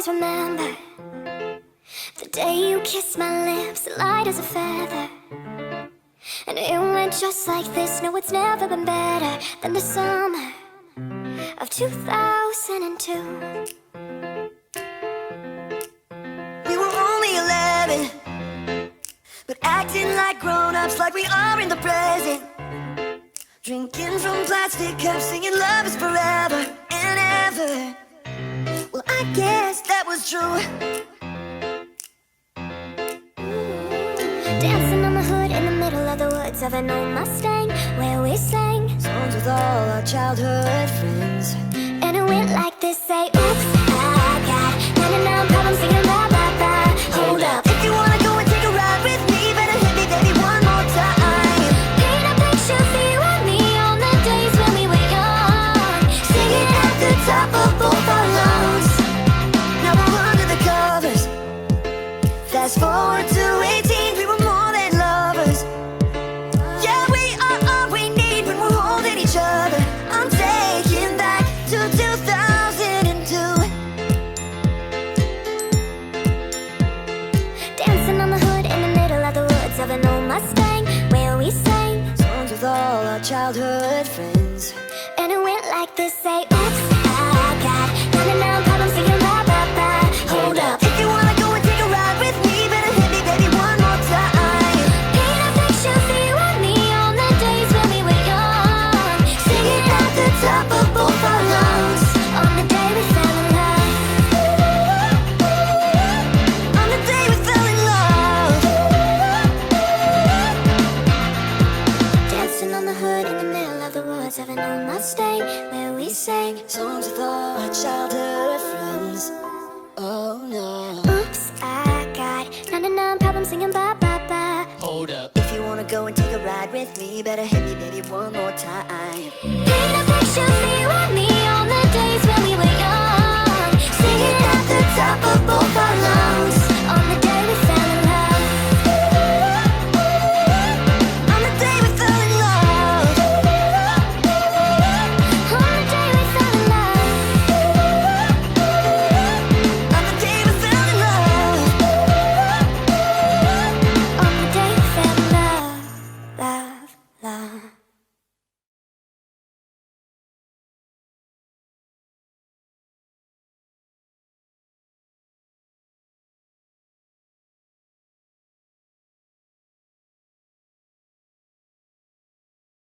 always remember the day you kissed my lips, light as a feather. And it went just like this. No, it's never been better than the summer of 2002. We were only 11, but acting like grown-ups, like we are in the present. Drinking from plastic cups, singing love is forever and ever. Well, I guess that was true. Dancing on the hood in the middle of the woods of an old Mustang, where we sang songs with all our childhood friends. and it went like this. Say, oops, I got 99 problems singing blah, blah, blah. Hold up. If you wanna go and take a ride with me, better hit me, baby, one more time. Paint a picture for you and me on the days when we were young, Singing at the top of both our lungs. Now we're under the covers. Fast forward to 18, we were more than lovers. Yeah, we are all we need when we're holding each other. I'm taking back to 2002. dancing on the hood in the middle of the woods of an old Mustang, where we sang Songs with all our childhood friends. and it went like this. Say, oops, I got 99 problems singing blah, blah, blah. Hold up. If you wanna go and take a ride with me, better hit me, baby, one more time. Paint a picture for you and me on the days when we were young, Singing at the top of both our lungs. on the day we fell in love. On the day we fell in love. Dancing on the hood in the middle of the woods of an old Mustang, where we sang Songs with all our childhood friends. Oh no. oops, I got 99 problems singing blah, blah, blah. Hold up. If you wanna go and take a ride with me, better hit me, baby, one more time. Paint a picture for you and me on the day